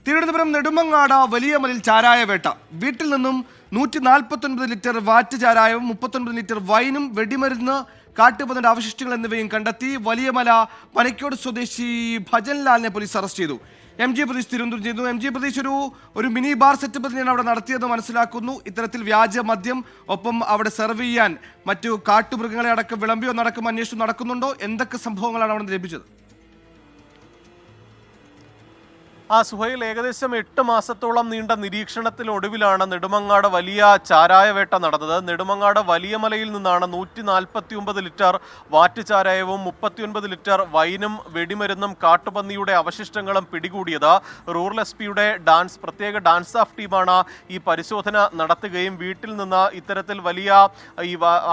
തിരുവനന്തപുരം നെടുമങ്ങാട് വലിയമലിൽ ചാരായ വേട്ട. വീട്ടിൽ നിന്നും 149 ലിറ്റർ വാറ്റ് ചാരായവും 39 ലിറ്റർ വൈനും വെടിമരുന്ന് കാട്ടുപന്നിയുടെ അവശിഷ്ടങ്ങൾ എന്നിവയും കണ്ടെത്തി. വലിയമല പനക്കോട് സ്വദേശി ഭജൻലാലിനെ പോലീസ് അറസ്റ്റ് ചെയ്തു. MG പ്രതീഷ് തിരുവനന്തപുരം ചെയ്തു. MG പ്രതീഷ് ഒരു മിനി ബാർ സെറ്റപ്പ് തന്നെയാണ് അവിടെ നടത്തിയത് മനസ്സിലാക്കുന്നു. ഇത്തരത്തിൽ വ്യാജ മദ്യം ഒപ്പം അവിടെ സെർവ് ചെയ്യാൻ മറ്റു കാട്ടുമൃഗങ്ങളെ അടക്കം വിളമ്പിയോ നടക്കും അന്വേഷണം നടക്കുന്നുണ്ടോ? എന്തൊക്കെ സംഭവങ്ങളാണ് അവിടെ ലഭിച്ചത്? സുഹൈൽ, ഏകദേശം 8 മാസത്തോളം നീണ്ട നിരീക്ഷണത്തിനൊടുവിലാണ് നെടുമങ്ങാട് വലിയ ചാരായ വേട്ട നടന്നത്. നെടുമങ്ങാട് വലിയമലയിൽ നിന്നാണ് 149 ലിറ്റർ വാറ്റ് ചാരായവും 39 ലിറ്റർ വൈനും വെടിമരുന്നും കാട്ടുപന്നിയുടെ അവശിഷ്ടങ്ങളും പിടികൂടിയത്. റൂറൽ SP-യുടെ പ്രത്യേക ഡാൻസ് ഓഫ് ടീമാണ് ഈ പരിശോധന നടത്തുകയും വീട്ടിൽ നിന്ന് ഇത്തരത്തിൽ വലിയ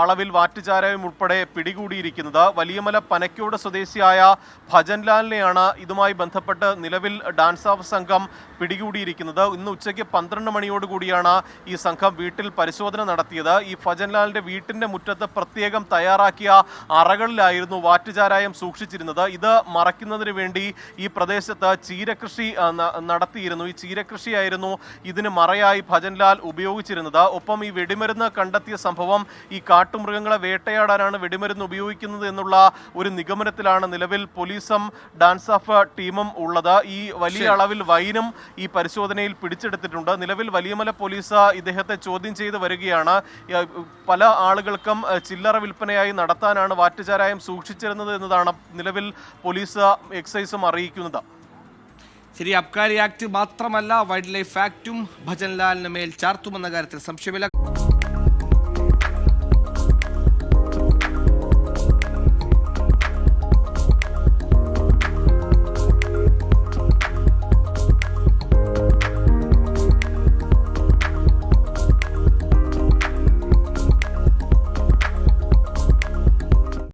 അളവിൽ വാറ്റ് ചാരായം ഉൾപ്പെടെ പിടികൂടിയിരിക്കുന്നത്. വലിയമല പനക്കോട് സ്വദേശിയായ ഭജൻലാലിനെയാണ് ഇതുമായി ബന്ധപ്പെട്ട് നിലവിൽ ഡാൻസ് ഓഫ് സംഘം പിടികൂടിയിരിക്കുന്നത്. ഇന്ന് ഉച്ചയ്ക്ക് 12 മണിയോടുകൂടിയാണ് ഈ സംഘം വീട്ടിൽ പരിശോധന നടത്തിയത്. ഈ ഭജൻലാലിന്റെ വീട്ടിന്റെ മുറ്റത്ത് പ്രത്യേകം തയ്യാറാക്കിയ അറകളിലായിരുന്നു വാറ്റുചാരായം സൂക്ഷിച്ചിരുന്നത്. ഇത് മറയ്ക്കുന്നതിന് വേണ്ടി ഈ പ്രദേശത്ത് ചീരകൃഷി നടത്തിയിരുന്നു. ഈ ചീരകൃഷിയായിരുന്നു ഇതിന് മറയായി ഭജൻലാൽ ഉപയോഗിച്ചിരുന്നത്. ഒപ്പം ഈ വെടിമരുന്ന് കണ്ടെത്തിയ സംഭവം ഈ കാട്ടുമൃഗങ്ങളെ വേട്ടയാടാനാണ് വെടിമരുന്ന് ഉപയോഗിക്കുന്നത് എന്നുള്ള ഒരു നിഗമനത്തിലാണ് നിലവിൽ പോലീസും ഡാൻസ് ഓഫ് ടീമും ഉള്ളത്. ഈ വലിയ അളവിൽ വൈനും ഈ പരിശോധനയിൽ പിടിച്ചെടുത്തിട്ടുണ്ട്. നിലവിൽ വലിയമല പോലീസ് ഇദ്ദേഹത്തെ ചോദ്യം ചെയ്ത് വരികയാണ്. പല ആളുകൾക്കും ചില്ലറ വിൽപ്പനയായി നടത്താനാണ് വാറ്റുചാരായം സൂക്ഷിച്ചിരുന്നത് എന്നതാണ് നിലവിൽ പോലീസ് എക്സൈസും അറിയിക്കുന്നത്. ശരി, അബ്കാരി ആക്ട് മാത്രമല്ല വൈൽഡ് ലൈഫ് ആക്ടും ഭജൻലാലിന് മേൽ ചാർത്തുമെന്ന കാര്യത്തിൽ സംശയമില്ല.